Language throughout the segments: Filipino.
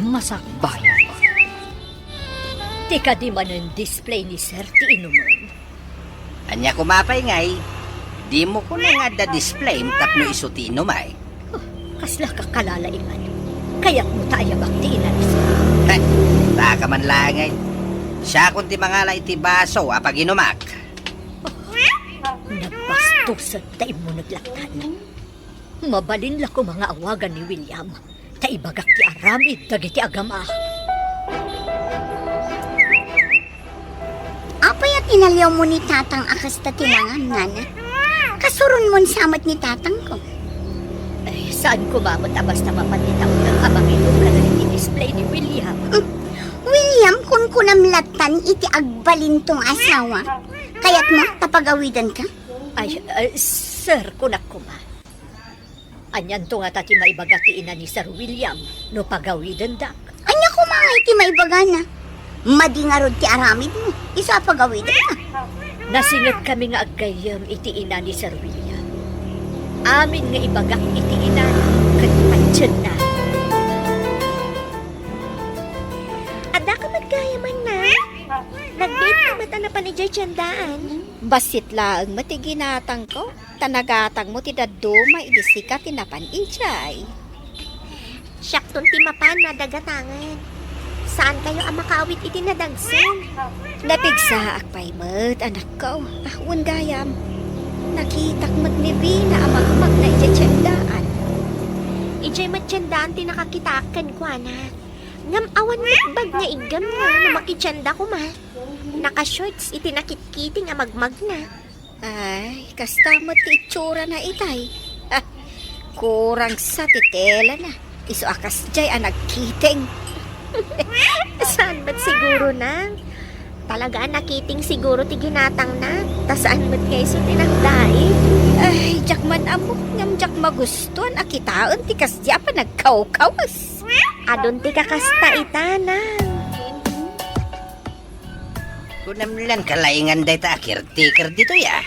masakbayan. Tika di man ang display ni Sir ti inuman. Anya kumapay ngay, di mo ko na nga da-display tapno isuti inumay. Kasla ka kalalaiman. Kaya't mo tayo bakti inalis. Heh, taka man langay. Siya kung ti mga iti baso apag inumak. Nagbastusan tayo mo naglaktan. Mabalin la ko mga awagan ni William. Taibagak ti aramid dagiti agama. Apay at inaliw mo ni tatang akas ta tinangan, nana. Kasurun mo samat ni tatang ko. Ay, saan ko mamatamas na mapatitaw ng amang ito ka na display ni William? William, kun kunamlatan iti agbalin tong asawa. Kaya't mo, tapagawidan ka? Ay, sir, kunak ko ma. Anyan to nga tati maibagati ina ni Sir William no pagawidan dak. Anya ko mga iti maibagana. Madingarod ti aramid mo. Isa pagawidan ka. Nasingat kami nga agayam iti ina ni Sir William. Amin nga ibagak iti ina kagpansyon na. Ada ka magkayaman na. Nag-date na mata na pa ni Jay Tiyandaan. Basit lang matiginatang ko. Tanagatang mo ti daduma idisika tinapan ijay. Siyakton ti mapan na dagatangan. Saan kayo ang makaawit iti nadagsan? Napigsa akpay mat, anak ko. Gayam. Nakitak mat ni Vina ang magmag na ijay-tiyandaan. Ijay mat-tiyandaan ti nakakitakan ko, anak. Ngam awan matbag nga igam nga na makitsyanda ko ma. Naka-shorts iti nakitkiting ang magmag na. Ay, kastamot ti itsura na itay. Kurang sa titela na. Iso akas jay ang nagkiting. Saan ba't siguro na? Talaga nakiting siguro ti ginatang na. Ta saan ba't kayo so tinagdain? Ay, jak man amo. Ngam jak magustuhan. Akitaon ti kasya pa nagkaw-kawas. Adon ti kakasta itana. Kunamlan kalaingan day ta akir-tikir dito ya.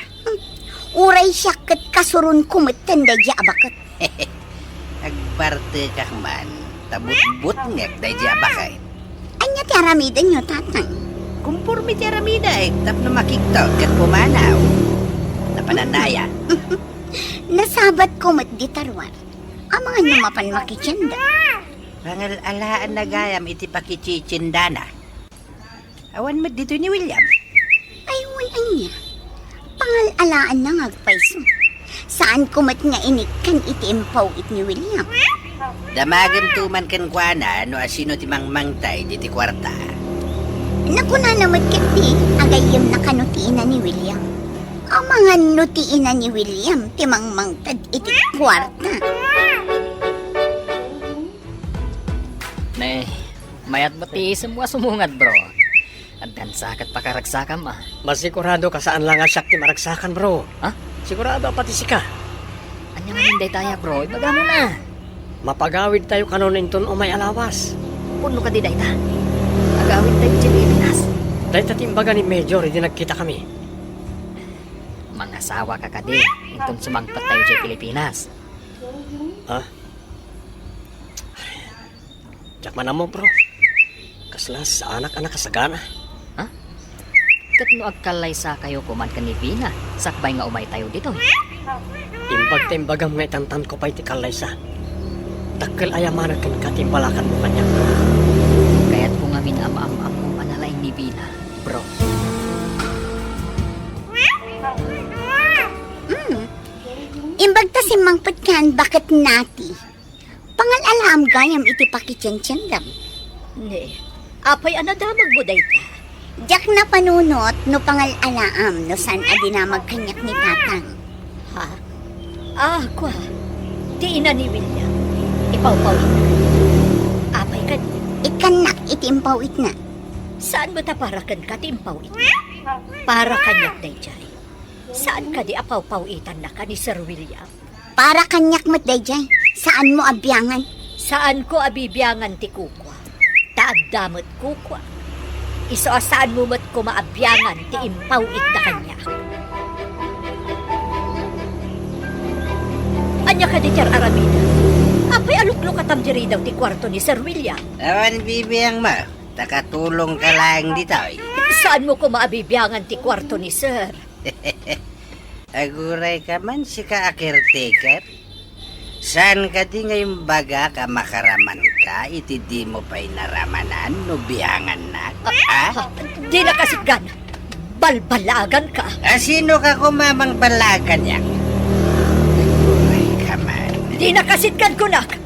Uray siya kat kasurun kumatan da di abakat. Agparte kah man, tabut-but ngek day di abakay. Anya ti aramidan nyo, tatang. Kumpurmi ti aramida tapno makiktaw kat pumanaw. Napananaya. Nasabat kumat di tarwar. Ang mga numapan makitsanda. Pangal-alaan na gayam iti pakichichindana. Awan mo dito ni William. Ay, wala niya. Pangal-alaan na ngagpaiso. Saan kumat nga inikan iti impaw it ni William? Damagan tuman kan kuana no asino ti mangmangtay diti kwarta. Naku na naman kiti, agayim na kanutiin na ni William. Ang mga nutiin na ni William, timangmangtad iti kwarta. Ne, mayat bati semua sumungad bro. At dansakat pakaragsakan ma. Masigurado ka saan lang asyak ti maragsakan, bro. Ha? Sigurado pati sika. Anya nga hinday tayo bro, ibaga mo na. Mapagawid tayo kanon inton o may alawas. Puno ka di dayta. Agawin tayo sa Pilipinas. Dahil tatimbaga ni Major, hindi nagkita kami. Mga asawa ka kadi, itong sumangtot tayo sa Pilipinas. Ha? Diyak man mo, bro. Kaslas sa anak-anak kasagana. Kat no agkalay sa kayo kuman ka ni Vina, sakbay nga umay tayo dito. Imbag timbagam nga itantan ko pa iti kalay sa. Dakkel ayamanan kan katimbalakan mo kanya. Kaya't kung amin am-am mo manalay ni Vina, bro. Imbag ta si mangpatkan bakit nati. Pangal-alam gayam iti pakitsyan-tsyandam. Ne, apay anadamag mo dayta. Diyak na panunot no pangal-alaam no san adi na magkanyak ni tatang. Ha? Kwa. Di ina ni William. Ipaw-paw ina. Apay ka di. Ikanak itimpaw it na. Saan mo ta para kan katimpaw ina? Para kanyak dayjay. Saan ka di apaw-pawitan na ka ni Sir William? Para kanyak mo't dayjay. Saan mo abyangan? Saan ko abibiyangan ti kukwa? Taadamot kukwa. Iso saan mo mat ko maabyangan ti impawit na kanya. Anya ka di Tiar Aramida. Apay aluklo katam diri daw ti kwarto ni Sir William. Awan bibiyang mo, takatulong ka lang dito. Saan mo ko maabibiyangan ti kwarto ni Sir? Aguray ka man si ka caretaker. Saan ka di ngayong baga ka makaraman ka, iti di mo pa'y naramanan, no biyangan na? Ha? Di na kasiggan. Balbalagan ka. Sino ka kumamang balagan yan? Aguray ka man. Di na kasiggan ko nak.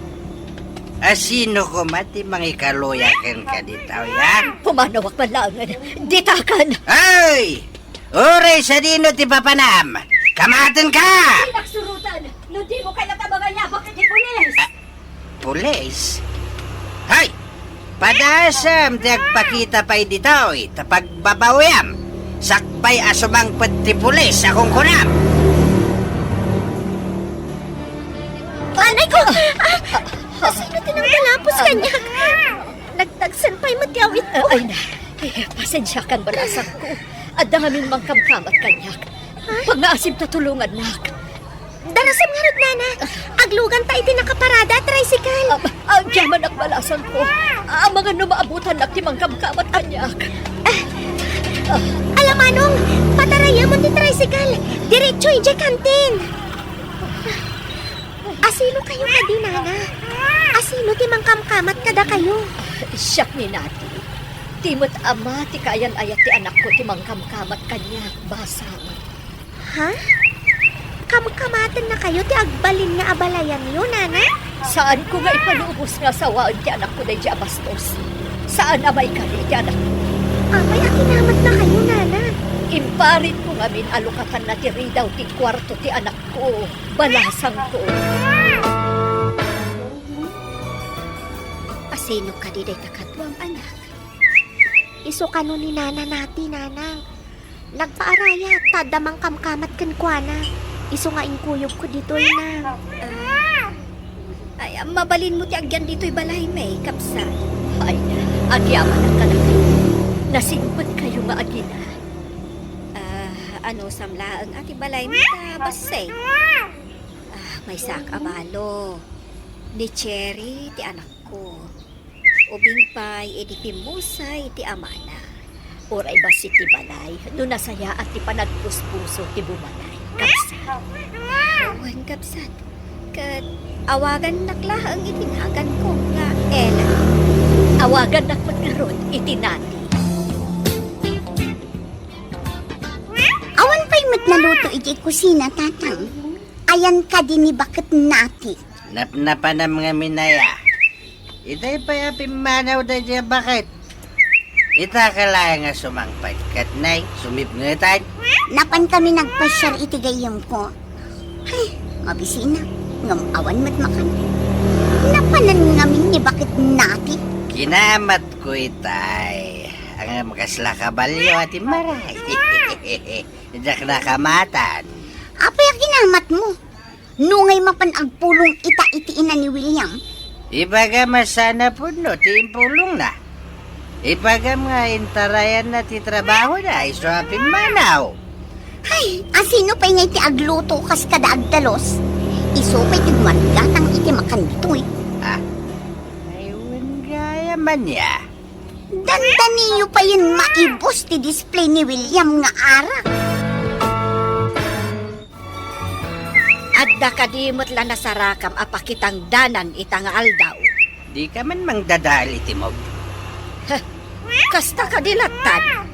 Sino ko mati mangikaluyakan ka dito yan? Pumanawak malangan. Ditakan. Ay! Uray sa dino ti papanam! Kamatin ka! Pinaksurutan. No di mo kaya tabaganya. Bakit di pulis? Pulis? Hay! Padasam ti agpakita pa'y dito tapag babawiyam. Sakpay asumang pati pulis akong kunam. Anay ko! Sino tinanggalapos kanya? Nagtagsan pa'y matiawit ko. Ay na. Pasensya kan balasan ko. At dangamin mang kamkamat kanyak. Pang-aasib na tulungan nak. Darasam nga rod, nana. Aglugan tayo din nakaparada, tricycle. Ang yaman ang balasan ko. Ang mga numaabutan nak timang kamkamat kanyak. Alam manong, pataraya mo ti tricycle. Diretso ije kantin. Asino kayo ka di, nana? Asino ti mangkamkamat kada kayo? Siyak ni Nati. Timot ama ti kayan ayat ti anak ko timang kamkamat kanyak. Basa. Ha? Kamkamatan na kayo ti agbalin nga abalayan niyo, nana? Saan ko nga ipalubos nga sawaan ti anak ko na di abastos? Saan amay kami ti anak ko? Amay akinamat na kayo, nana. Imparit ko nga min alukatan na ti ridaw ti kwarto ti anak ko. Balasang ko. Asino ka di day takatwang anak? Iso kano ni nana nati, nanang. Nagpaaraya, tadamang kamkamat kan kuana. Iso nga inkuyog ko dito na. Ay, mabalin mo ti agyan dito'y balay may, kapsat. Ay, agyaman ang kalaki. Nasingpad kayo nga agina. Ano samlaang ati balay mo ta basay? May sakabalo. Ni Cherry, ti anak ko. Ubing pay, edi pimusay, ti amana. Oray ba si ti balay? Doon nasaya at ti panagpuspuso ti bumalay. Kapsat. Awan kapsat. Kat awagan naklahang itinagan ko nga Ella. Awagan na pagkaroon itinati. Awan pa'y matnaluto iti kusina, tatang. Ayan ka din ni bakit nati. Napnapan ng mga minaya. Itay pa pimanaw da dyan bakit? Ita ka lang nga sumangpad kat nay, sumipngetan. Napan kami nagpasyar iti gayam ko. Ay, mabisina. Ngamawan mat makan. Napanan ngamin ni bakit nati. Kinamat ko itay. Ang makasla kabalyo at imaray. Diyak na kamatan. Apay ang kinamat mo. Nungay mapan agpulong ita iti ina ni William. Ibaga masana po no, tiimpulong na. Ibaga mga intarayan na ti trabaho na, iswapin manaw. Ay, asino pa'y nga iti agluto kas kada agdalos. Iso pa'y tigmargatang iti makan dito'y. Ayun gaya man ya. Dandaniyo pa yun maibos ti display ni William nga ara. Adda kadimot lang na sarakam apakitang danan itang aldaw. Di ka man mangdadali, Timog. Kasta kadilatan.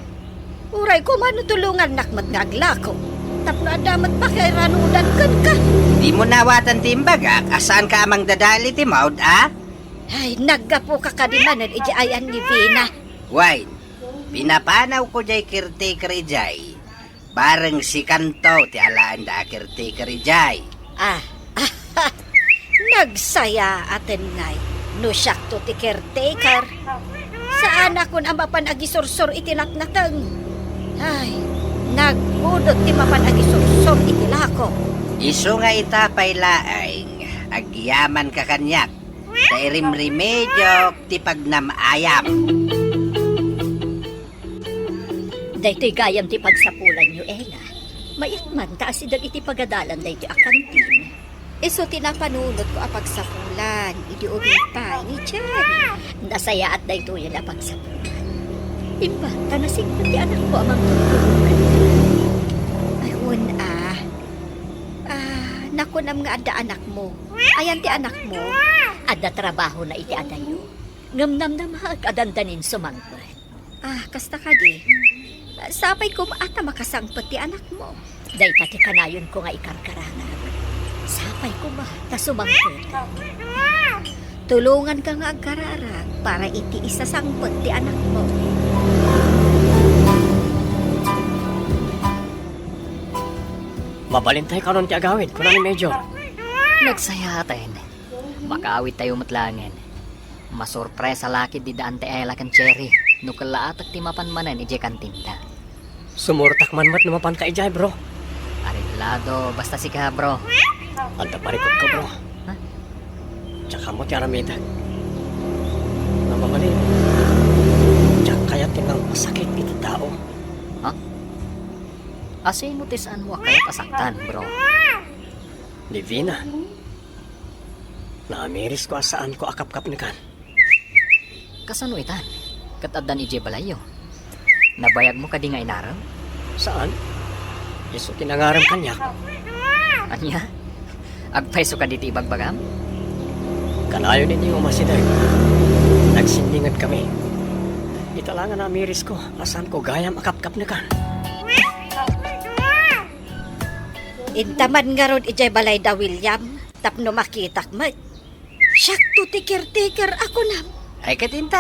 Uray ko manutulungan nakmat nga aglako. Tapno adamat pa kay ranudan kan ka. Di mo nawatan timbaga, asaan ka amang dadali, Timog, Ay, naggapo ka kadimanan iji ayan ni Vina. Wine, pinapanaw ko jay caretaker jay. Bareng si Kanto, ti alaan da caretaker jay. Nagsaya atin ngay. No siyak to ti caretaker. Saan ako na mapan agisursor itinaknakang. Ay, nagudot ti mapan agisursor itilako. Iso nga itapay laeng, agyaman ka kanyak. Dairim remedyo, ti pagnam-ayam. Daytoy gayam ti pagsapulan nyo, Ella. Maikman taas idag iti pagadalan daytoy akantin. Iso tinapanunod ko apag sapulan. Idi ubintay ni Cherry. Nasaya at dayto yan ang pagsapulan. Imbata na pati anak ko amang tutulungan. Ayun nakunam nga ada anak mo. Ayan ti anak mo. Ada trabaho na iti adayo. Ngamnam na mahag adandanin sumangbat. Kasta ka di. Sapay ko ata makasangpot ti anak mo. Day tati kanayon ko nga ikarkarangan. Sapay ko ba ta sumangbat. Tulungan ka nga agkararag para iti isasangpot ti anak mo. Mabalintay ka ron ti agawid, kuna ni Major. Nagsaya atin. Makaawit tayo matlangin. Masurpresa laki di daan ti Ella kan Cherry. Nukalaat at timapanmanan ije kan tinta. Sumurtak man mat numapan ka ijay, bro. Ariglado, basta si ka, bro. Anta parikot ko, bro. Ha? Tsaka mo ti aramida. Namabalin. Tsaka kaya tingang masakit iti tao. Asin mo tisaan mo kaya't asaktan, bro. Divina. Naamiris ko asaan ko akap-kap ni kan. Kasano itan? Katadan ije balayo. Nabayag mo kadi nga inaraw? Saan? Iso tinangaram kanyak. Anya? Agpaiso ka diti ibagbagam? Kanayo ninyo umasidag. Nagsindingan kami. Italangan na amiris ko asan ko gayam akap-kap ni kan. Intaman nga ron ijay balay da William. Tapno makitak mo. Siyak to tikir-tikir ako na. Ay katinta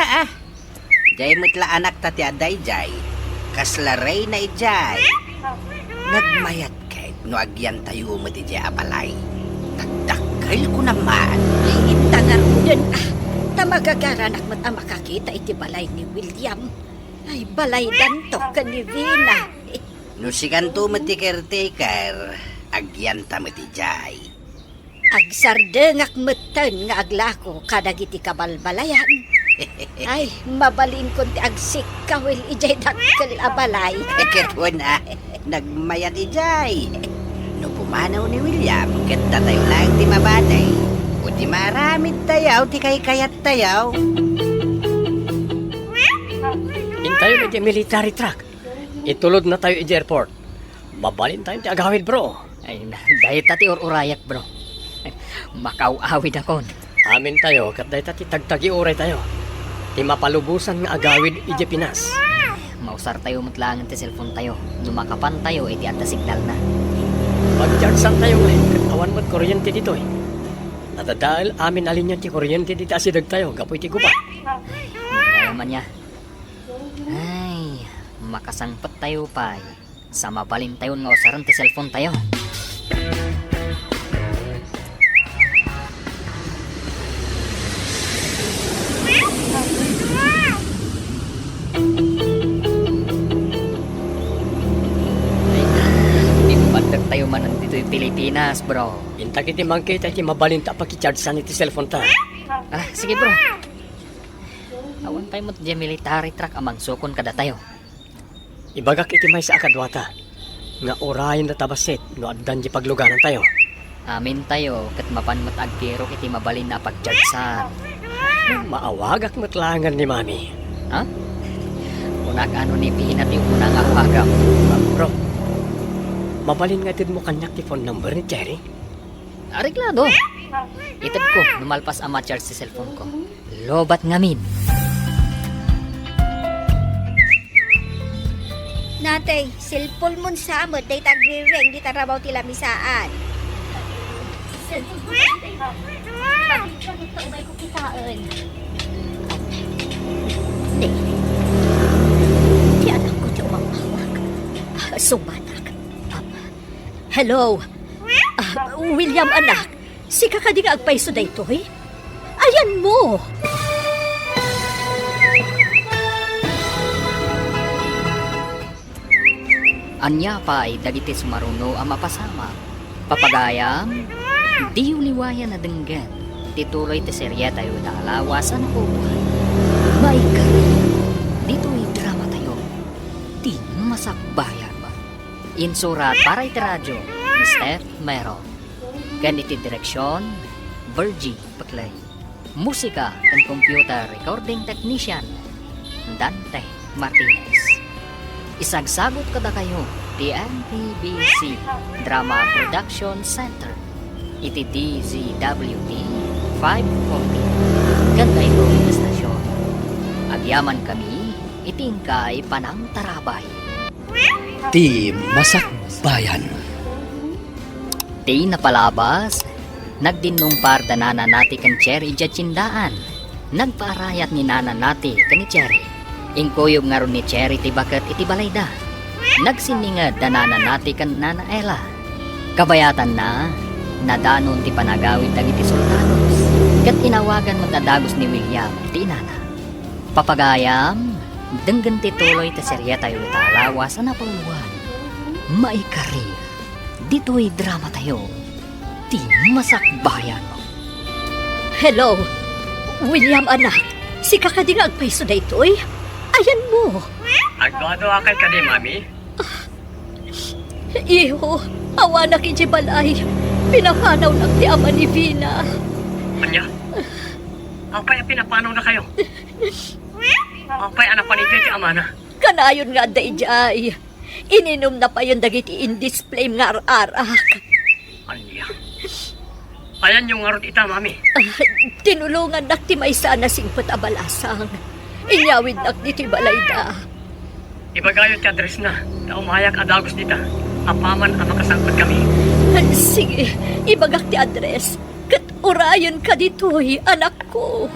Jay mutla anak tati aday jay. Kaslaray na ijay. Nagmayat kay no agyan tayo mo ti jay abalay. Nagdakkel ko naman. Ay, intangar mo dun tamagagaranak mo't makakita iti balay ni William. Ay, balay danto ka ni Vina. No si kanto mo ti caretaker. Agyan ta mo ti jay. Agsardengak metten nga aglako kadagiti kabalbalayan. Ay, mabalin ko ti agsik kawil ijay dakkel abalay. Ketwa na. Nagmayat ijay. No pumanaw ni William. Kenta tayo lang ti mabatay. O ti maramid tayaw. Ti kayat tayaw. Intayo na iti military truck. Itulod na tayo iti airport. Mabalin tayo ti agawid, bro. Ay, dahil tati urayak, bro. Makauawid akon. Amin tayo, kat dahi tati tagtagi uray tayo. Ti mapalubusan nga agawid ije Pinas. Mausar tayo matlangan ti cellphone tayo. Lumakapan tayo, iti at signal na. Mag-chargesan tayo ngayon, kat awan mo't kuryente dito eh. Natadahil amin alin yan ti kuryente dito asidag tayo, gapoy ti gupa. Magaya man niya. Ay, makasangpat tayo pa. Sa mabalin tayo nga usaran ti cellphone tayo. Ibadag tayo man dito yung Pilipinas, bro. Inta kiti mangkita iti mabalinta pa ki-chargesan iti cellphone ta. Sige, bro. Awan tayo mo di military truck amang sukon kada tayo. Ibagak iti may sa akadwata. Nga orayan na tabasit no addan di pagluganan tayo. Amin tayo, kat mapan mat agpiro iti mabalin na pagjarsan. Maawagak matlangan ni mami. Ha? Unak ano ni Pinat yung unang awagam. Bro, mabalin nga din mo kanyak ti phone number ni Cherry. Ariglado. Itad ko, numalpas ang ma-charge si cellphone ko. Lobat ngamin. Natay, silpol mon sa amot, day tagrireng, di tarabaw tila misaan. May kukitaan. Di anak ko di umamawag. Sumanak. Hello? William anak, si kakadi nga agpaiso da ito eh? Ayan mo! Anya pa ay dagiti sumaruno ang mapasama. Papagayam, di uliwayan na denggan. Tituloy ti serya tayo dalawasan ko. May kari, dito'y drama tayo. Di masakbayan ba? Insurat para iti radyo, ni Steph Meron. Kan iti direksyon, Virgie Paclay. Musika kan computer recording technician, Dante Martinez. Isagsagot kada kayo, TNPBC Drama Production Center. Iti DZWT 540. Ganda ito ang estasyon. Agyaman kami, itingkay panang tarabay. Ti Masak Bayan. Di napalabas, nagdinong parda nana nati kan Cherry dya tsindaan. Nagpaarayat ni nana nati kan ni Cherry. Ingkuyog nga ron ni Cherry ti bakat iti balayda. Nagsiningad da nana nati kan nana Ella. Kabayatan na, nadanon ti panagawid dagiti soldados. Kat inawagan magdadagos ni William ti inana. Papagayam, denggan ti tuloy ti serya tayo talawasan na paluwan. Maikari. Dito'y drama tayo. Ti Masak Bayan. Hello, William anak. Si kakading agpaiso na ito'y. Ayan mo. Agwado akay ka di, mami. Iho, awa na kinji balay. Pinapanaw na ti ama ni Vina. Anya? Apay pinapanaw na kayo. Apay anak pa ni Jay Amana. Kanayon nga dayjay. Ininom na pa yung dagiti in-display nga arak. Anya? Ayan yung ngarot ita, mami. Tinulungan nak ti may sana singpot abalasang. Inyawid nak diti balayda. Ibagayot ka address na. Na umayak adagos dita. Apaman ang makasangkot kami. Sige, ibagak ti address. Kat urayon ka dito'y anak ko.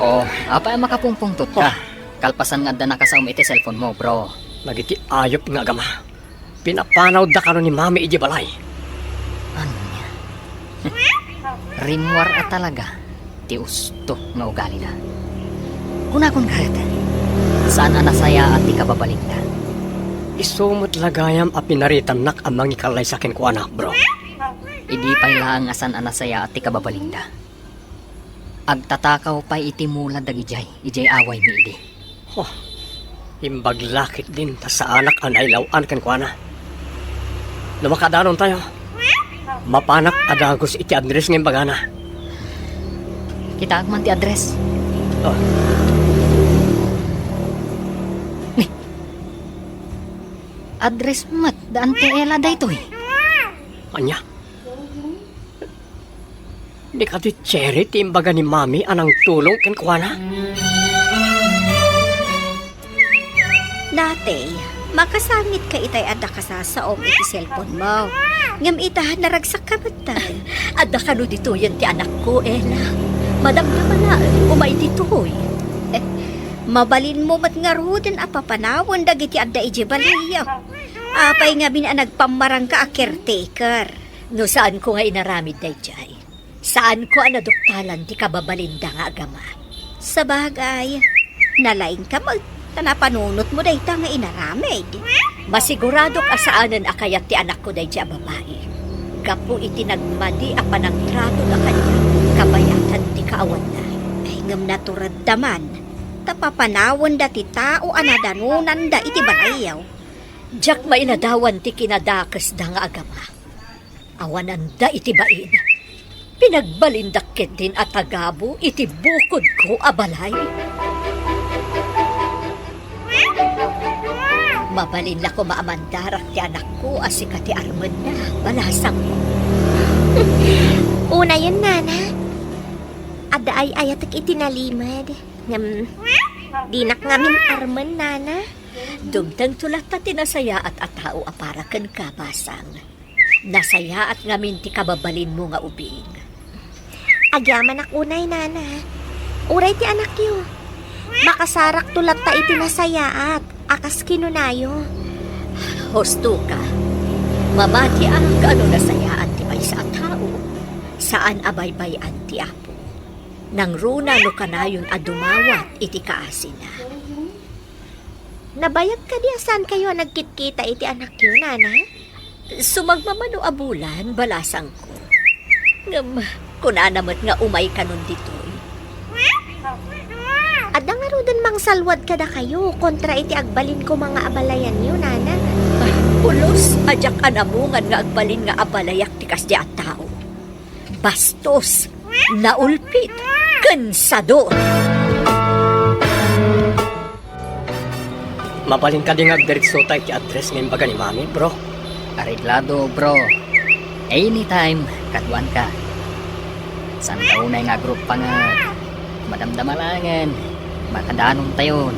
Oh, apa ang makapungpungtot ka? Kalpasan nga da nakasaum iti cellphone mo, bro. Nagiti ayop nga gama. Pinapanaw da karon ni mami iji balay. Ano niya? Rinwar at talaga. Ti usto nga ugali na. Kunakon karet. Saan anasaya at ti kababalik na? Isumot lagayam a pinaritan nak amang ikalay sa akin ko anak, bro. Idi pay lang asan anasaya at ti kababalik na. Agtatakaw pa'y iti mula dagijay, ijay away mi idi. Oh, imbaglakit din ta sa anak ang ailawan kan kuana. Lumakadanon tayo. Mapanak adagos iti address ng bagana. Kita agman ti address. Oh, Address mat, daan ti Ella daytoy. anya? Di ka ti Cherry ti imbaga ni mami anang tulong kan kuana? Dati, makasangit ka itay ada ka sa saom iti cellphone mo. Ngam itahan naragsak ka batay. Adda ka no dito yan ti anak ko, Ella. Madam na pala, umay dito'y. Mabalin mo mat nga ruden a papanawon dagiti adda iji balayaw. Apay nga nagpamarang ka a caretaker. No saan ko nga inaramid dayjay? Saan ko anaduktalan ti kababalinda nga agama? Sa bagay, nalaing ka mag tanapanunot mo day nga inaramid. Masigurado ka saanan akayat ti anak ko dayjay a babae. Gapu iti nagmadi a panagtrato na kanya, kabayatan ti kaawan na. Ay ngam naturad daman, tapapanawon da ti tao anadanunan da iti balayaw. Diyak mainadawan ti kinadakas da nga agama. Awanan da iti bain. Pinagbalindakit din at tagabo iti bukod ko abalay. Mabalin la ko maamandarak ti anak ko asika ti arman na balasang ko. Una yun, nana. Ada ay ayatak itinalimad. Ngam, dinak ngamin arman, nana. Dumtang tulat na tinasaya at atao aparakan ka basang. Nasaya at ngamin ti kababalin mo nga ubing. Agyaman ak unay, nana. Uray ti anak yo. Makasarak tulat ta itinasaya at akas kinunayo. Hosto ka. Mamati ang kaano nasayaan ti may sa tao. Saan abaybayan ti apo. Nang runa no kanayon a dumawat iti kaasin na. Nabayag ka di saan kayo nagkitkita iti anak yo, nana? Sumagmamano abulan, balasang ko. Ngam, kunanamat nga umay kanon ditoy. Ada nga ro mang salwad kada kayo kontra iti agbalin ko mga abalayan yo, nana. Pulos, ajak anamungan nga agbalin nga abalayak tikas di at tao. Bastos, naulpit, kansador. Mabalin ka din agdiritso tayo ti address ng baga ni Mami, bro. Areglado, bro. Anytime, kaduan ka. San taon na nga group pa nga. Madamdamalangan. Makadanong tayon.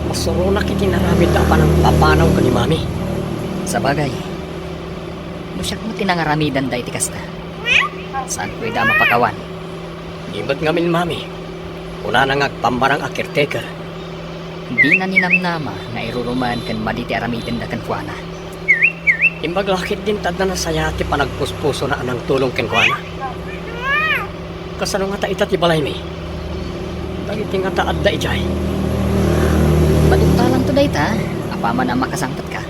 Masuro na kitinaramid na pa ng papanaw ka ni Mami. Sa bagay, musyak mo tinangaramidan da iti kasta. Saan pwede mapakawan? Ibad nga min Mami. Una na nga pambarang a caretaker. Di na ninamnama nga iruruman kan maditi aramidan da kan kuana. Imbag lakit din tad na nasaya ti panagpuspuso na anang tulong ken kuana. Kasano nga ta ita ti balay mi? Dagiti nga ta adda ijay. Madugtalan to day ta. Apaman ang makasangkat ka.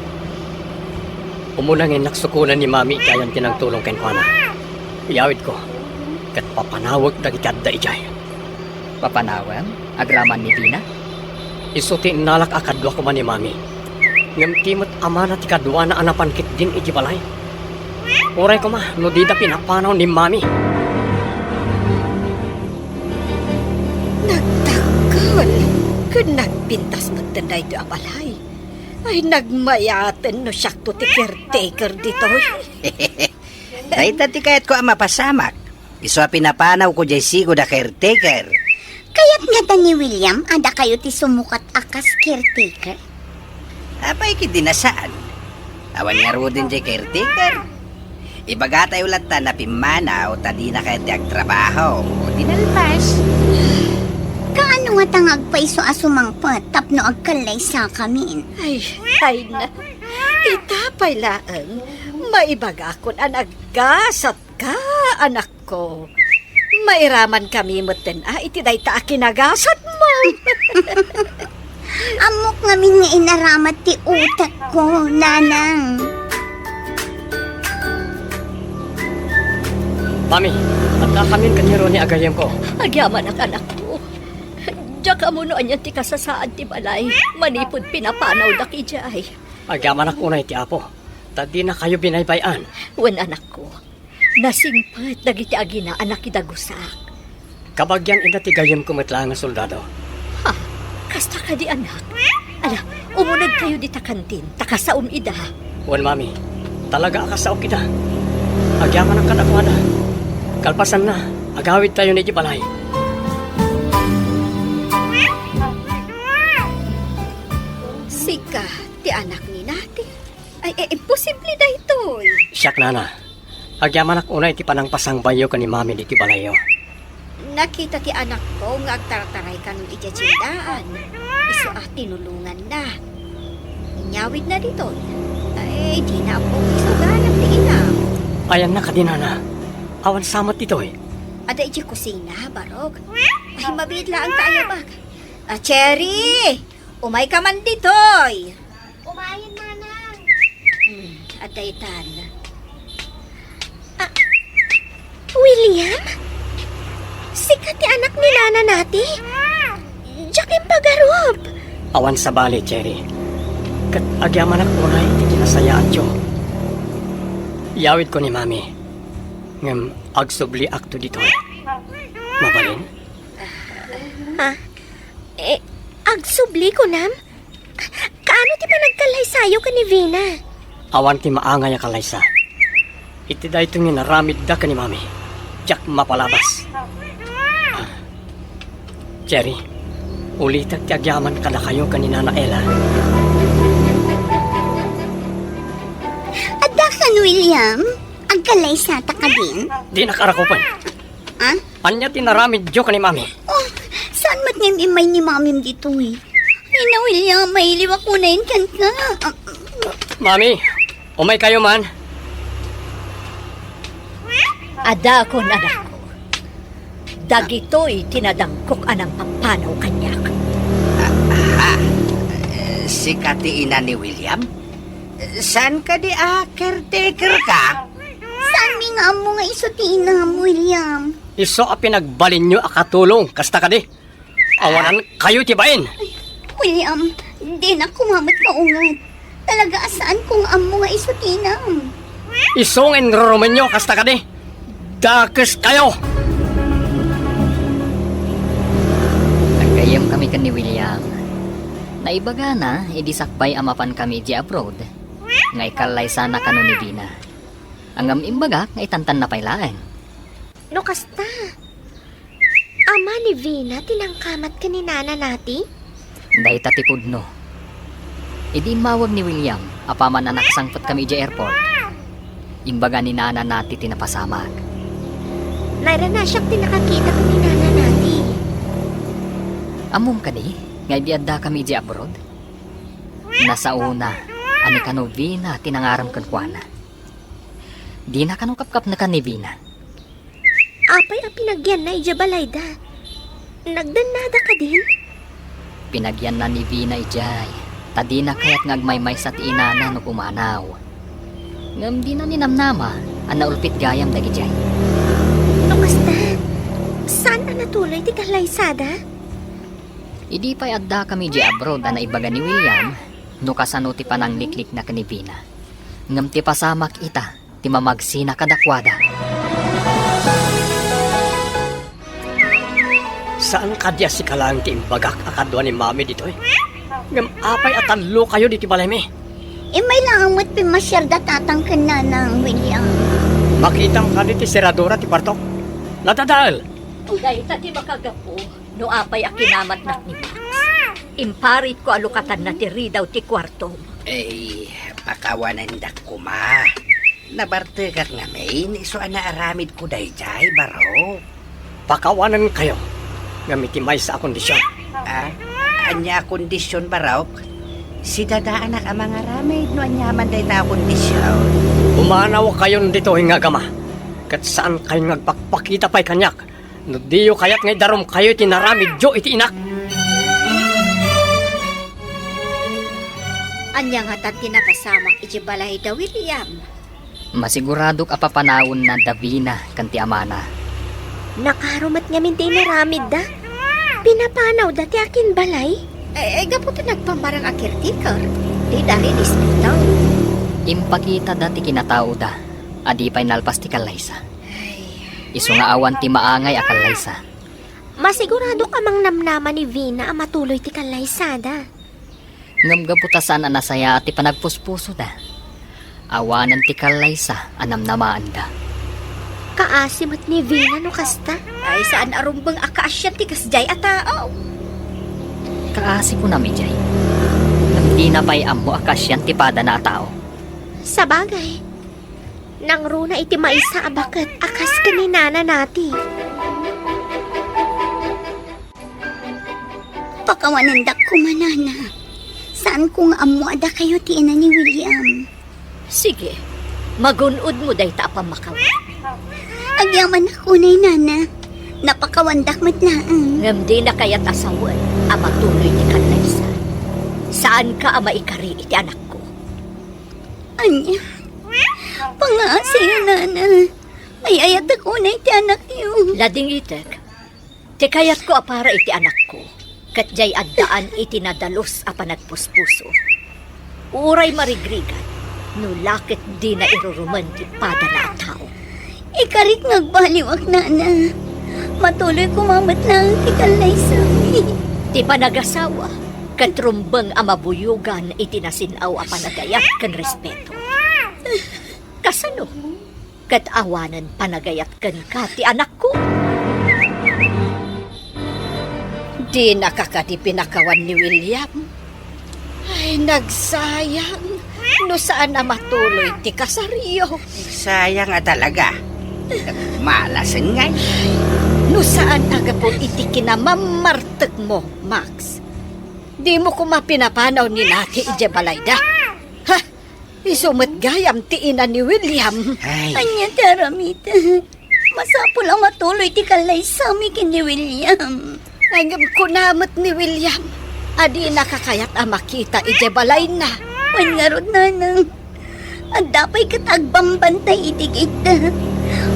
Umunang nagsukunan ni Mami kayan tinagtulong ken kuana. Iyawid ko. Kat papanawag dagiti adda ijay. Papanawan, agraman ni Dina. Isuti nalak akadwa ko man ni Mami. Ngam timot ama na ti kadwa na anapan kit din iti balay. Uray ko ma, no di da pinapanaw ni Mami. Nagtakal. Kung nagpintas mo tanday do abalay. Ay, nagmayaten no siyak to ti caretaker dito. Dahil ti kayat ko ang mapasamak. Iso pinapanaw ko jay sigo da caretaker. Kaya't nga ta ni William, ada kayo ti sumukat akas caretaker. Apay kiti nasaan? Awan nga ro din jay caretaker. Ibaga tayo lata na pimanaw, tadi na kayo ti agtrabaho. O dinalpas. Kaano nga tang agpaiso asumangpat, tapno agkalay sa kamin. Ay na. Itapay laang. Maibaga kon an aggasat ka, anak ko. Mairaman kami moten iti day ta kinagasat mo. Amok ngamin nga inaramat ti utak ko, nanang. Mami, at kakamin kanyero ni agayem ko. Agyaman ang anak ko. Diyak ka mo noon yan ti kasasaan ti balay. Manipod pinapanaw da ki jay. Agyaman ako na iti apo. Tadi na kayo binaybayan. Wen anak ko, nasingpat dagiti agina anak idagusak. Kabagyan ina ti gayem ko metla nga soldado. Ha, kasta ka di anak. Ala, umunag kayo di ta kantin, takasaom ida. Wan Mami, talaga akasaw kita. Agyaman ang kadakwada. Kalpasan na, agawid tayo ni Jibalay. Sika, ti anak ni natin. Ay, imposible na ito. Siyak nana, agyaman ak unay ti panangpasang bayo ka ni Mami di Jibalayo. Nakita ti anak ko nga agtartaray ka nung ijajindaan. Iso tinulungan na. Inyawid na dito. Ay, di na po isuganap ti ina. Ayan na kadinana, awan samat ito eh. Ada iti kusina, barog. Ay, mabidla ang tayo bag. Cherry! Umay ka man ditoy! Umayin, nanang. Ada itan. William? Sikat ti anak ni Nana nati. Diyak yung pagarup. Awan sa bali, Cherry. Kat agyaman ak unay ti kinasayaan tiyo. Iyawid ko ni Mami. Ngam agsubli akto dito eh. Mabalin? Agsubli ko, nam. Kaano ti pa nagkalay sayo ka ni Vina? Awan ti maangay kalaysa. Iti da ito naramid da ka ni Mami. Diyak mapalabas. Cherry, ulitak ti agyaman kada kayo ka ni Nana Ella. Ada ka, William? Agkalay sa ta ka din? Di nakarakupan. Ah? Anya ti naramid diyo ka ni Mami. Oh, saan mat ngayon imay ni mamim dito eh? Ay na, William, mailiw ako na yun kan ka. Mami, umay kayo man. Ada ko anak ko. Dagito'y tinadangkok anang papanaw kanyak. Si kati ina ni William? San ka di caretaker ka? Saan mi nga mo nga isutina mo, William? Iso a pinagbalin nyo akatulong. Kasta ka di. Awanan kayo tibain. William, di na kumamot ka ungat. Talaga asaan kung amo nga isutinam? Isong enromenyo kasta ka di. Dakes kayo! Nagkayam kami kan ni William. Naibaga na, idisakbay amapan kami di abroad. Ngay kalay sana kano ni Vina. Ang imbaga, ngay tantan na pailaan. No kasta. Ama ni Vina, tinangkamat ka ni Nana nati? Dahil tatipod no. Idi mawag ni William, apaman anak sangpot kami di airport. Imbaga ni Nana nati tinapasamag. Naira na siyang tinakakita ka ni Nana nati. Amom ka di, ngay biadda kami di abroad. Nasa una, ani kano Vina tinangaram kan kuana. Di na kano kapkap na kan ni Vina. Apay ang pinagyan na ijabalayda. Nagdanada ka din? Pinagyan na ni Vina ijay. Tadi na kaya't ngagmaymay sa tiinana no kumanaw. Ngam di na ninamnama, ang naulpit gayam dagi jay. No kasta. Saan na natuloy ti kalaysada? Idi pa'y adda kami di abroad na ibaga ni William, no kasano ti panang liklik na kanibina. Ngam ti pasamak ita, ti mamagsina kadakwada. Saan kadya si kalang ti imbagak akadwa ni mami dito eh? Ngam apay at talo kayo diti balay mi. May lang mo't pimasyar da tatangkan na ng William. Makitam ka diti seradora ti partok. Natadal! Dahil tati makagapo, no apay akinamat na ni Max. Imparit ko alukatan na ti ridaw ti kwarto. Eh, pakawanan dak ko ma. Nabartegat nga main, iso ana aramid ko dayjay, baro. Pakawanan kayo. Ngamiti may sa kondisyon. Ah, anya kondisyon barok? Si dada anak ang mga ramid, no anyaman day ta kondisyon. Umanaw kayo dito hinga gama. Kat saan kayo nagpakpakita pa'y kanyak. No diyo kayat ngay darom kayo tinaramid jo iti inak. Anya nga tan tinapasamak ijabalay da William. Masiguradok apapanawon na Davina kanti amana. Nakarumat nga min naramid da. Pinapanaw da ti akin balay. Gaputo nagpamarang akirtikar. Di dali dispitaw. Impakita dati kinatao da, adi pa'y nalpas ti kalaysa. Iso nga awan ti maangay akalaysa. Masigurado ka mang namnaman ni Vina ang matuloy ti kalaysada. Ngam gaputasan ang nasaya at ti panagpuspuso da. Awanan ti kalaysa anam namaan da. Kaasim at ni Vina no kasta. Ay saan arumbang akaasyan ti kasjay at tao. Kaasi ko nami jay. Ngam di na pa'y amo akasyan ti pada na tao. Sa bagay, nang runa iti maisa abakat akas ka ni Nana nati. Pakawanan dak ko manana. Saan kung amo ada kayo ti ina ni William? Sige, magunod mo day ta pamakaw. Agyaman ako na nana. Napakawandak matlaan. Ngam di na kaya't asawan, ama tuloy ni kalaysa. Saan ka ama ikari iti anak ko? Anya, pangasaya nana. Ay ayat ako na iti anak niyo. Lading itek, ti kayat ko apara iti anak ko. Katjay addaan iti nadalos a panagpuspuso. Uray marigrigan, no lakit di na iruruman ti pada na ang tao. Ikarit nagbaliwak nana. Matuloy kumamat lang ti kalaysa. Ti panagasawa, katrumbang amabuyugan iti nasinaw a panagayat kan respeto. Kasano? Katawanan panagayat kan ka ti anak ko. Di nakakati pinakawan ni William. Ay, nagsayang. No saan na matuloy ti kasaryo. Sayang nga talaga. Malasan ngay. No saan aga po iti kinamamartag mo, Max. Di mo ko mapinapanaw ni nati ijabalayda. Ha? Isumat gayam ti ina ni William. Ay, Anya taramita. Masapo lang matuloy ti kalaysa mi kin ni William. Ang kunamot ni William. Adi nakakayat ang makita ijabalay na. Wan nga rod nanang. At dapay katagbambantay itigita.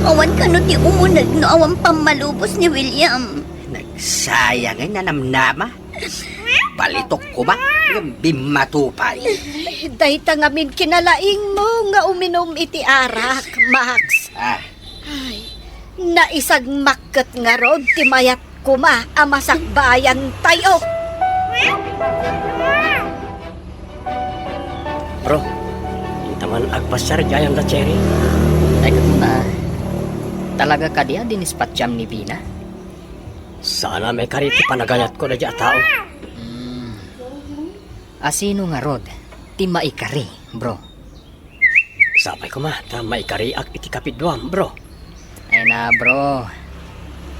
Awan ka no ti umunag no awan pamalubos ni William. nagsayang ay nanamnama. Balitok ko ba? Bimatupay. Dayta ngamin kinalaing mo nga uminom iti arak, Max. Ah, Ay, naisag makket nga rod, ti mayat kuma, amasakbayan tayo. Bro, intaman agpasar jayan da Cherry. Ay katuna, talaga ka diya dinispatyam ni Vina? Sana may kariti panagayat ko na dya tao. Asino nga rod? Ti maikari, bro. Sabay ko ma, ta maikariak iti kapidwam, bro. Ay na, bro.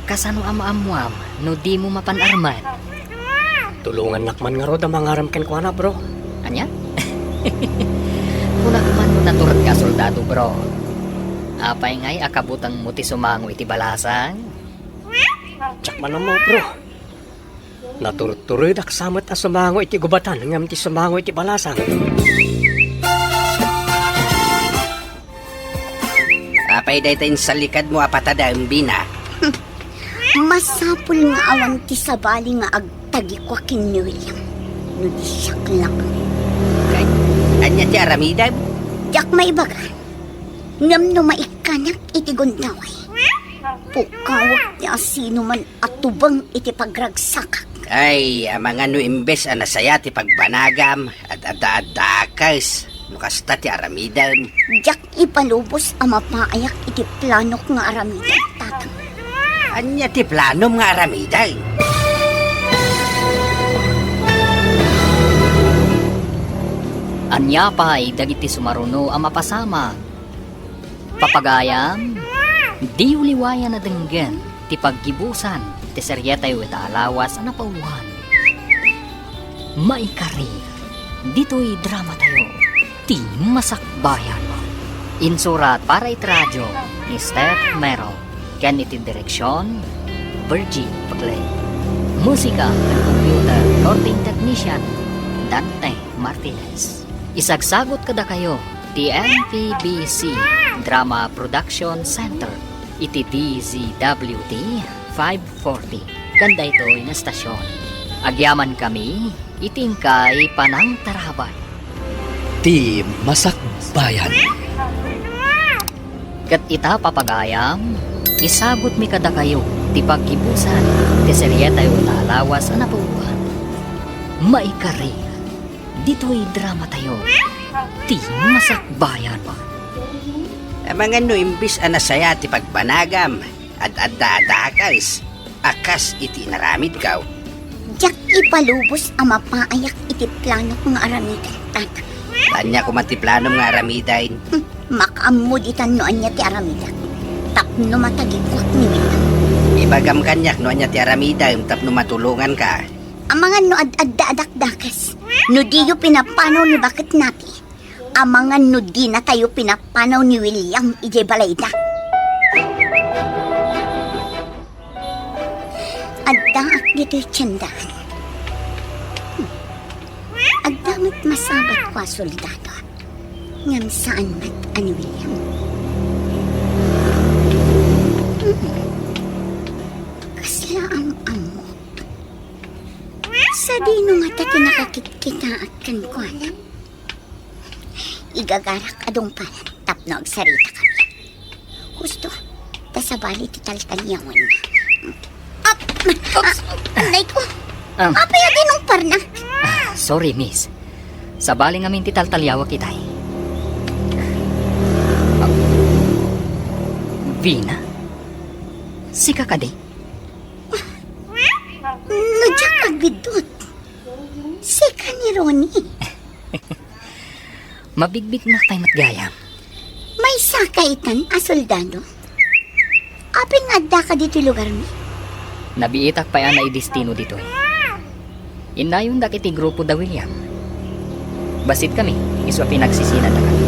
Kasano ama-amuam no di mo mapanarman? Tulungan nakman nga rod ang mangaram ken ko na, bro. Anya? Kuna man mo naturad ka, soldado, bro. Apay ngay akabutang mo ti sumango iti balasang? Tsak man mo, bro. Naturut-turud ak samot a sumango iti gubatan ngam ti sumango iti balasang. apay daytayin sa likad mo apatada ang Bina. Masapul nga awan ti sabali nga agtagi ko kin ni William. No di siyak lang. Kay, anya ti aramidan? Yak may baga. Ngam no maikanak iti gundaway. Pukawak ti asino man atubang iti pagragsakak. Ay, amang ano imbes ang nasaya ti pagbanagam at ada-adakas. Nukasta ti aramidan. Jak ipalubos ang mapaayak iti planok nga aramidan, tatang. Anya ti planom nga aramidan? Anya pa'y dagiti sumaruno ang mapasama. Papagayam, di uliwayan na denggen ti paggibusan ti seryetay wet alawas na pauhan. Maikari, dito'y drama tayo, ti masakbayan. Insurat para itradyo ni Steph Merrill, ken iti direksyon, Virgin Pagley. Musika at computer, recording technician, Dante Martinez. Isagsagot kada kayo, ti NPBC Drama Production Center, iti DZWT 540. Ganda ito'y na stasyon. Agyaman kami, itingkay panang tarabay. Ti Masakbayan. Kat ita papagayam, isagot mi kada kayo, ti pagkibusan, ti seryetay o talawas na napuuhan. Maikari, dito'y drama tayo, ti masakbayan. Amang ano imbes ang nasaya ti pagbanagam at ada-adakas. Akas iti naramid kaw. Jak ipalubos ang mapaayak iti planok nga aramidan, tatang. Tanya ko man ti planom nga aramidan. Makamuditan no anya ti aramidan. Tapno matagigwak ni William. Ibagam kanyak no anya ti aramidan tapno matulungan ka. Ang mga no ad-adakdakas. No diyo pinapanaw ni bakit nati. Ang mga no di na tayo pinapanaw ni William ijay balayda. Addaak dito'y tiyandaan. Agdamit masabat ko soldado. Ngam saan mat ani William. Kasla ang amo. Sa dino nga ta tinakakit-kita at kankwanam. Igagarak adong panan tapno agsarita kami. Gusto, tasabali ti taltalyawan na. Anay ko, apaya dinong parnak. Sorry, miss. Sabali nga minti taltalyawa kitay. Vina? Si kakadi? Nadyak agbidot. Sika ni Ronnie. Mabigbig na tayo matgayam. May sakaitan a soldado. Apin adda ka dito lugar mi. Nabiitak pa yan na idestino dito eh. Inayon da kiti grupo da William. Basit kami, iswa pinagsisinan na kami.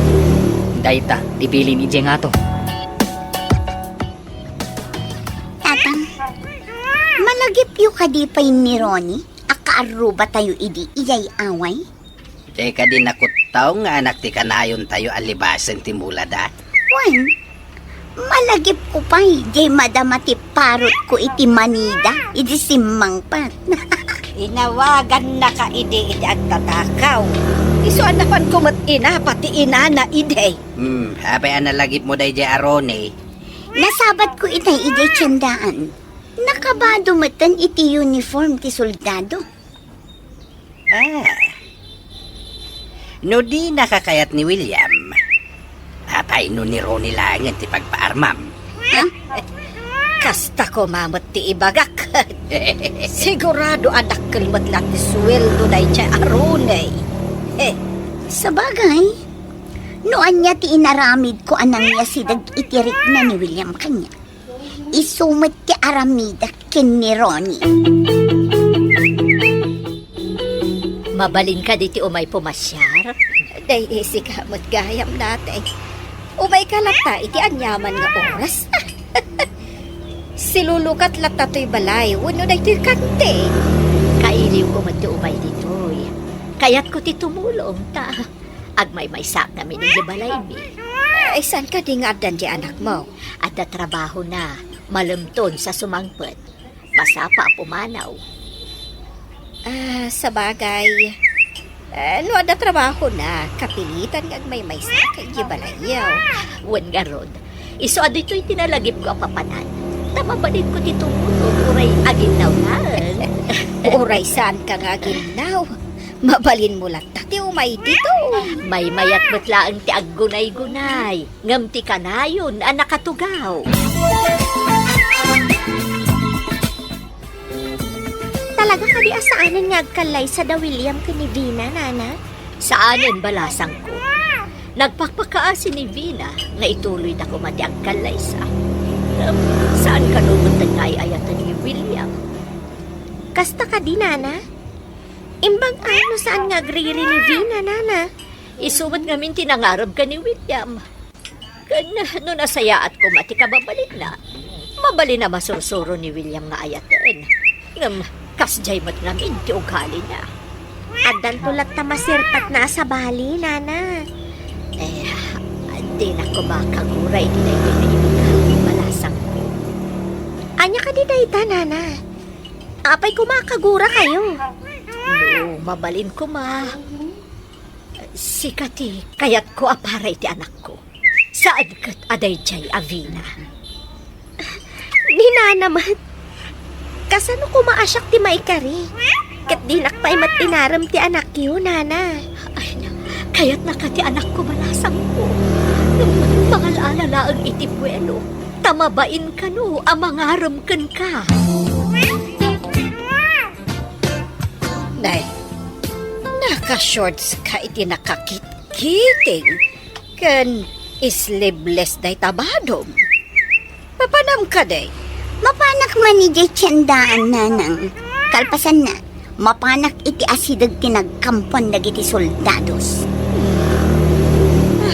Dayta, tibili ni Jengato. Tatang, malagip yu kadipay ni Ronnie. Akaaruba tayo idi iyay away. Teka din nakutaw nga anak ti kanayon tayo alibasan ti mulada. Wan, malagip ko pa'y, jay madama ti parot ko iti manida, iti simang pat. Inawagan na ka ide ang tatakaw. Iso anapan ko mat ina, pati ina na ide. Apay analagip mo day jay arone. Nasabat ko itay ide tiyandaan. Nakabado matan iti uniform ti soldado. No di nakakayat ni William. Apay no ni Ronnie langan ti pagpaarmam. Kasta ko mamot ti ibagak. Sigurado anak kalmat lang ti sweldo na itya arone. Sa bagay, noan niya ti inaramid ko anang niya si dag itirik na ni William kanya. Isumot ti aramida ken ni Ronnie. Mabalin ka diti umay pumasyar? Day isi ka mat gayam natin. Umay ka lata iti anyaman nga oras. Silulukat lata to'y balay. Wano na ito'y kante. Kailiw ko man ti umay ditoy. Kayat ko ti tumulong ta. Agmay-may sak namin ang balay mi. Ay, saan ka di nga adan di anak mo? At na trabaho na, malamton sa sumangpet. Basta pa pumanaw. Sa bagay. No, ada trabaho na. Kapilitan nga may sakay di balayaw. Wan nga rod. Iso ado ito'y tinalagip ko ang papanan. Tamabalin ko ti tumulong uray aginaw na. Oray saan ka nga ginaw? Mabalin mo lang tati umay dito. May mayat batlaang ti aggunay-gunay. Ngam ti kanayon ang nakatugaw. Talaga ka di asaanan nga agkalay sa da William ka ni Vina, nana? Saanin balasang ko? Nagpakpakaasi ni Vina nga ituloy na kumati ang kalaysa. Saan ka numuntan nga ayatan ni William? Kasta ka di, nana? Imbang ano saan nga agriri ni Vina, nana? Isumad ngamin tinangarab ka ni William. No nasayaat ko mati ka babalik na. Mabali na masursuro ni William nga ayatan. Ngam, kasjay mat namin ti ugali niya. Adan tulat ta masirtat na sa bali, nana. Di na ko makaguray di na ito balasang ko. Anya ka di dayta, nana? Apay kumakagura kayo. No, mabalin ko ma. Sikati, kayat ko aparay ti anak ko. Saan kat aday jay Avina? Ni nanaman. Kasano kumaasyak ti maikari? Kat di nakpay mat tinaram ti anak yun, nana. Ay na, kayat nakati anak ko balasang ko. Pangalala na ang itibuelo. Tamabain ka no, amangaram kan ka. Nay, naka-shorts ka iti nakakit-kiting. Kan sleeveless day tabadom. Papanam ka day. Mapanak man ni Jay tiyandaan nanang. Kalpasan na, mapanak iti asidag tinagkampon dagiti soldados.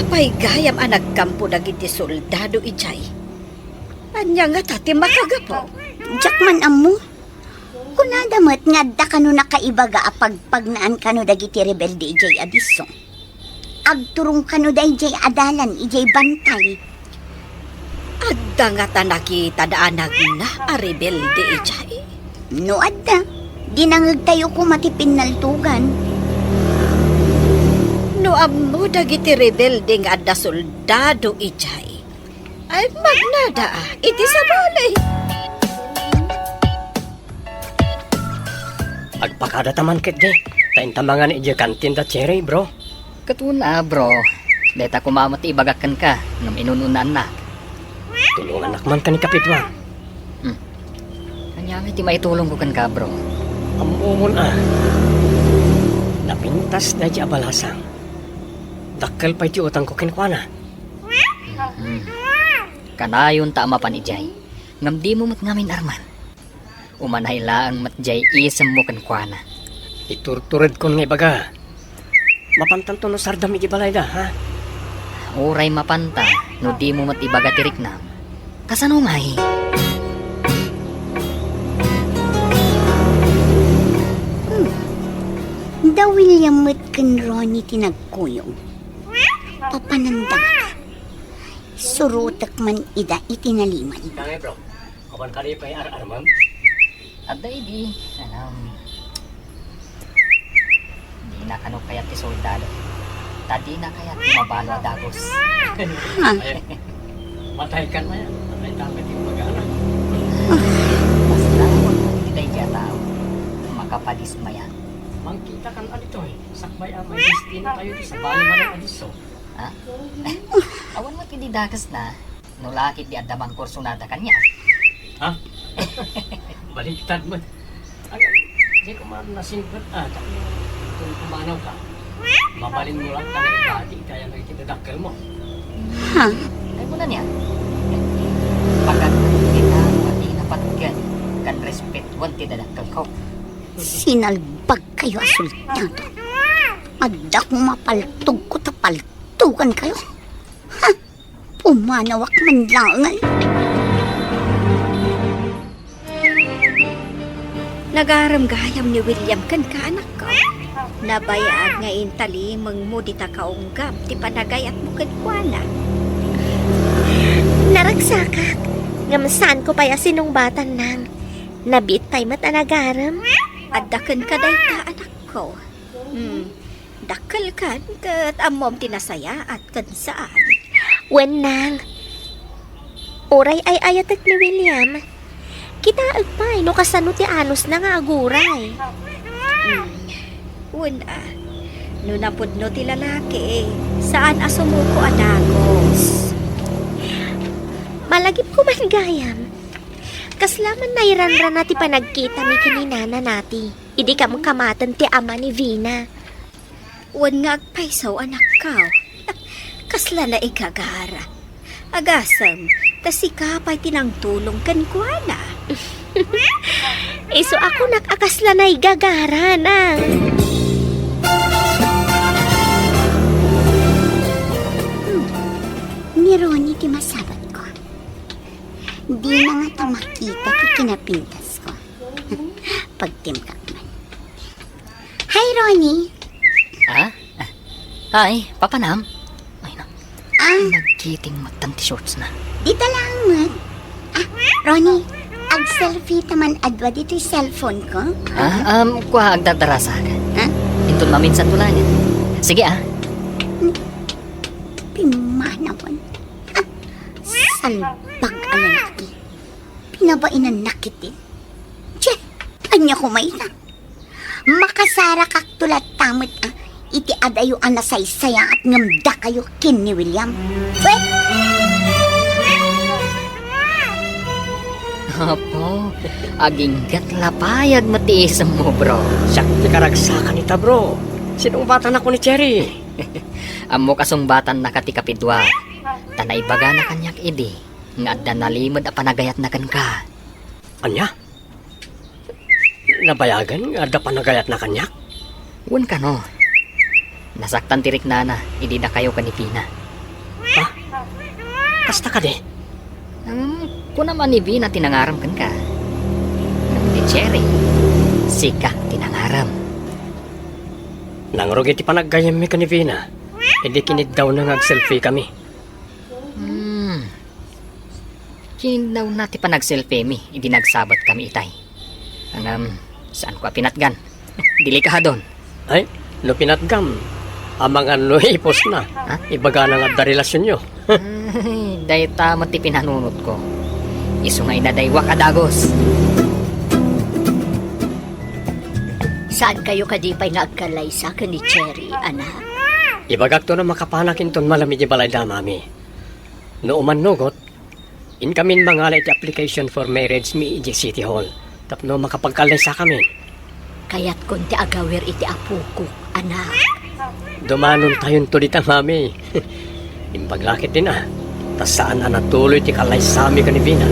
Apay gayam ang nagkampo dagiti soldado ijay. Anya nga tati makagapo. Jakman amo. Kunadamat nga da kano nakaibaga apagpagnaan kano dagiti rebelde ijay abiso. Agturong kano da ijay adalan ijay bantay. Adda nga ta nakita daanag na a rebelde ijay. No adda, dinangag tayo ko matipinaltugan. No ammo dagiti rebelde nga adda soldado ijay. Ay magnada iti sa balay. Agpakada taman ket di. Tain tamangan ije kantin da cherry, bro. Katuna, bro. Deta kumamot ibagakan ka ng inununan na. Tulungan nakman ka ni kapitwa. Kanya nga ti maitulong ko kan ka, bro. Amumon Napintas na di abalasang. Dakkel pa iti utang ko kinkwana. Kanayon ta mapanijay. Ngam di mo mat ngamin arman. Umanay laang matjay isam mo kan kuana. Iturtured kon nga ibaga. Mapantanto no sardam iti balay da, ha? Uray mapanta, no di mo mat ibaga tirik na. Kasano ngay? Da William met ken Ronnie tinagkuyog. Papananda ka. Surutak man ida itinaliman. Dangay, bro. Kapan kali pa ar-arman? Aday di, Tinakano kaya ti soldado. Tadi na kaya ti mabalo a dagos. Matay ka na yan. Matay dapat yung mag-anak. Basta hindi tayo kaya tao. Makapadismayan. Mangkita kan adito eh. Sakbay ang may destino tayo di sa bali man ang adiso. Ha? Awan mo ti dagas na. Nulakit di adamang kurso nada kanya. Ha? Baliktad mo. Di ko man nasingkot kung kumanaw ka. Mabalin mo lang kami ibati kaya may tinadakkel mo. Ay mo na niya. Pagkat kita pati napatgan kan respetuan ti dadakkel ko. Sinalbag kayo, asultado. Adda kong mapaltog ko, tapaltugan kayo. Ha? Pumanawak man langan. Nagaram-gayam ni William kan kaanak ko. Nabayag nga intali mangmudita kaunggam ti panagayat mo kadkwana. Naragsakak, ngamasan ko paya sinungbatan nang nabit pa'y matanagaram. Adakan ka day ta anak ko. Dakal kan kat amom tinasaya at kan saan. Wen nang, oray ay ayatek ni William. Kita agpay no kasano ti anos na nga aguray. Una, no napudno ti lalaki, saan asumuko adagos. Malagip ko man gayam. Kaslaman na iranran nati panagkita mi kininana nati. Idi ka mong kamatan ti ama ni Vina. Wan nga agpaysaw anak ka. Kasla na ikagara. Agasam, kasi kapay tinang tulong kan kuana. Iso ako nakakasla na igagara na. Ni Ronnie ti masabat ko. Di na nga ito makita ti kinapintas ko. Pagtimkak man. Hi, Ronnie. Ha? Ay, papanam. Ay na, Ah, nagkiting matan ti shorts na. dito lang, man. Ronnie, ag-selfie taman adwa dito yung cellphone ko. Kuha agdadarasa ka. Ha? Intun maminsan tulangan. Sige Pimanawan. Salbag alalaki. Pinabainan nakitin. Che, anya ko may na. Makasara kaktulat tamit iti adayo ang nasaysaya at ngamda kayo kin ni William. Wait! Apo, aginggat lapayag matiisam mo, bro. Sakti karagsakan ita bro. Sinong bata na ko ni Cherry? Amo kasumbatan na katikapidwa. Tanay baga na kanyak idi. Nga adda nalimod a panagayat na kan ka. Anya? Nabayagan? Ada panagayat na kanyak? Wan ka no. Nasaktan tirik nana, idi na kayo kanipina. Kasta ka di? Kung naman ni Vina tinangaram kan ka. Nang di Cherry, sika tinangaram. Nang rugi ti panaggayam mi ka ni Vina. Hindi kinid daw na ngag-selfie kami. Kinaw na ti panag-selfie mi, idi nagsabat kami itay. Saan ko pinatgan? Dili ka ha doon. Ay, no pinatgam. Amang ano ipos na. Ibaga na nga da relasyon nyo. Day tama ti pinanunot ko. Iso nga inadaywa kadagos. Saan kayo kadipay nga agkalaysa ka ni Cherry, anak? Ibagak to na makapanakin ton malamig balay da mami. No umanugot, inkamin mangalay ti application for marriage mi iji City Hall. Tapno makapagkalaysa kami. Kaya't kunti agawer iti apukok, anak. Dumanon tayon to dita mami. Imbaglakit din Tas saan na natuloy ti kalaysa mi kanibina.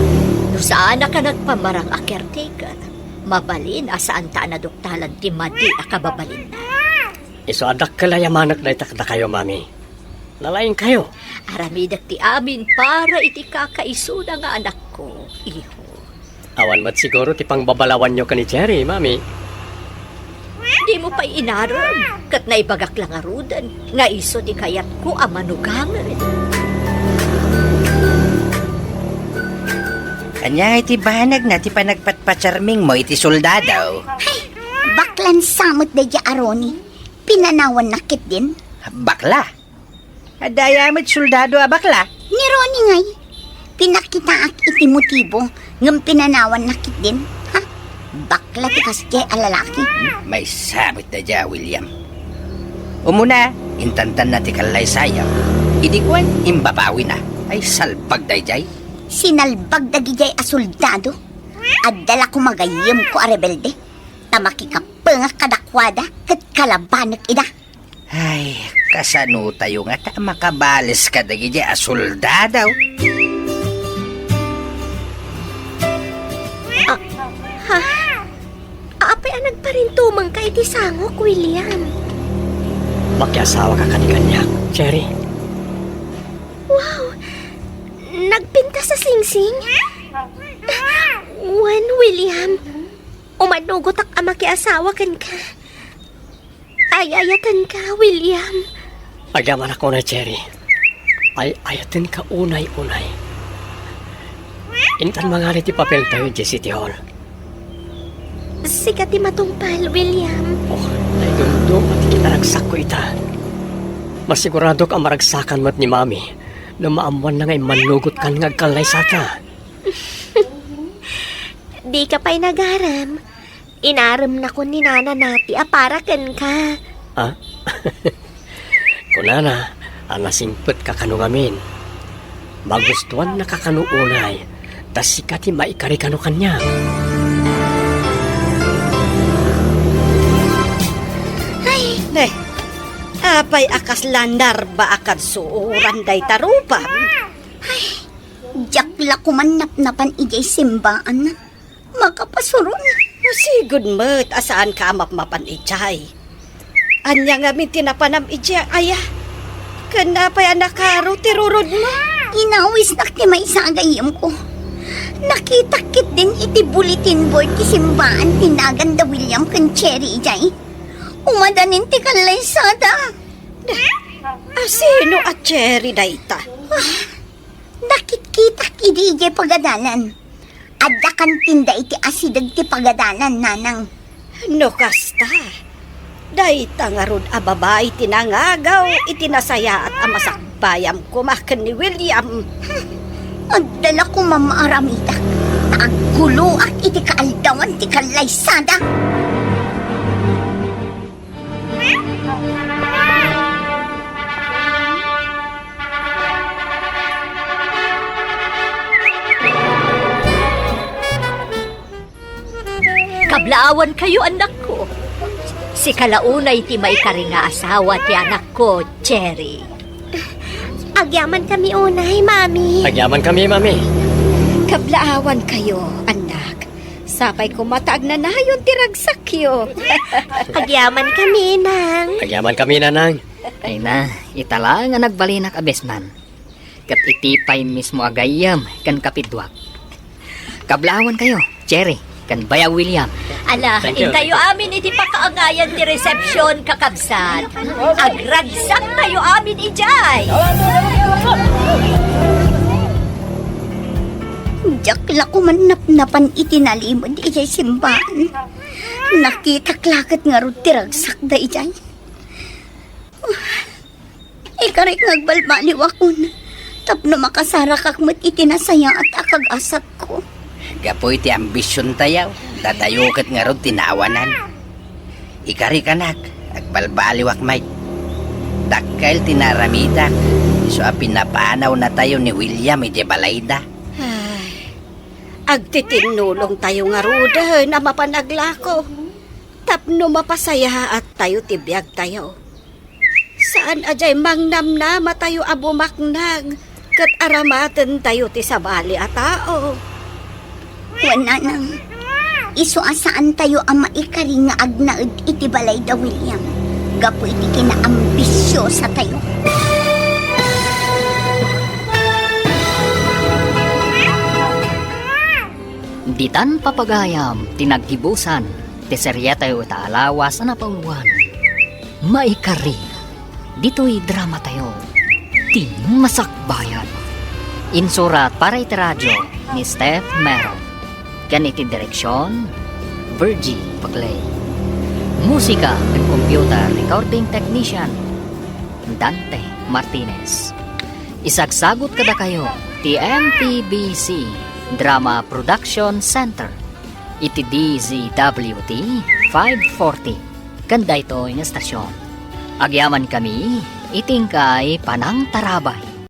No saan na ka nagpamarang a caretaker? Mabalin asaan ta na duktalan ti madi a kababalin na. Iso adak kalayamanak na itakda kayo mami. Lalaing kayo. Aramidak ti amin para iti kakaisuna nga anak ko, iho. Awan mat siguro ti pangbabalawan nyo ka ni Cherry, mami. Di mo pa inaram, kat naibagak lang arudan, nga iso di kayat ko amanugangan. Kanya iti banag na ti panagpatpacharming mo iti soldado. Baklan samot da di Aroni. pinanawan nakit din. Bakla. Adayamit soldado a bakla. Ni Ronnie ngay, pinakita ak iti motibo ng pinanawan nakit din. Ha? Bakla ti kasjay a lalaki. May sabit na dya, William. Umuna, intantan na ti kalay sayang. Idikwan, imbabawi na. Ay salpag dayjay. Sinalbag dagijay a soldado. At dala ko magayim ko a rebelde. Tamaki ka nga kadakwada kat kalabanak ida. Ay, kasano tayo nga ta makabalis ka dagijay a soldadaw. Apay anag pa rin tumang ka iti sangok, William. Makiasawa ka kaniganyak, Cherry. Wow! Nagpinta sa singsing? Wan, William. Umanugot ak ama ki asawa kan ka. Ayayatan ka, William. Agyaman ako na, Cherry. Ay ayatin ka unay-unay. Intan mga ti papel tayo di City Hall. Sikat ti matungpal, William. Oh, ay dundo at kinaragsak ko ita. Masigurado ka maragsakan mo't ni Mami na maamuan na ngay manugot kan ngagkalay sata. Di ka pa'y nagaram. Inaram na ko ni Nana nati aparakan ka. Ha? Kunana, anasingpet ka kanu ngamin. Magustuhan na kakanuunay, tas sikati maikari kanu kanya. Ne, apay akas landar ba akad suuran day tarupam? Jakla kumanap-napan ijay simbaan. Makapasurun. Sigud mo't asaan ka mapmapan ijay. Anya nga min tinapanam ijay, aya. Kanapay anakaro tirurod mo. Inawis nak ti may sagayim ko. Nakita-kit din iti bulletin board ti simbaan tinagan da William kan Cherry ijay. Umadanin ti kalay sada. Sino at Cherry dayta? Nakit-kitak idi ijay pagadalan. Adda kan tinda iti asidag ti pagadalan, nanang. No kasta. Dayta nga rod a babae tinangagaw itinasaya at amasakbayam kumakan ni William. Agdala ko mamaaramita. Naaggulo ak iti kaaldawan ti kalay sada. Kablaawan kayo, anak ko. Si kalaunay ti may karinga asawa ti anak ko, Cherry. Agyaman kami unay, Mami. Agyaman kami, Mami. Kablaawan kayo, anak. Sapay ko mataag na nayon tiragsakyo. Agyaman kami, nang. Agyaman kami, nanang. Ay na, itala nga nagbalinak abesman. Kat itipay mismo agayam kan kapidwak. Kablawan kayo, Cherry, kan Baya William. Ala, Thank you. intayo amin iti pakaangayan ti reception kakabsat. Agragsak tayo amin ijay. Jakla kumanap-napan iti nalimod ijay simbaan. Nakita-klakat nga ro tiragsak da ijay. Ikarik nagbalbaliw ako na. Tapno makasara kakmat itinasaya at akag-asat ko. Gapoy ti ambisyon tayaw. Tatayukat nga ron tinawanan. Ikari kanak, agbalbaliwak may. Dakkail tinaramidak. So pinapanaw na tayo ni William iti balayda. Agtitinulong tayo nga ruda na mapanaglako. Tapno mapasaya at tayo tibiyag tayo. Saan ajay mangnamna matayo abumaknag. Kat aramatan tayo ti sabali a tao. Wala nang. Iso asaan tayo ang maikari nga agnaid iti balay da William. Gapo iti kinaambisyo sa tayo. Ditan papagayam, tinaghibusan, teserya tayo taalawa sa napauluan. Maikari, dito'y drama tayo, masakbayan. Insurat para iti radyo ni Steph Meron. Ganiti direksyon, Virgie Paglay. Musika and Computer Recording Technician Dante Martinez. Isagsagot kada kayo ti MTBC Drama Production Center iti DZWT 540 kanda ito ng estasyon. Agyaman kami itingkay Panang Tarabay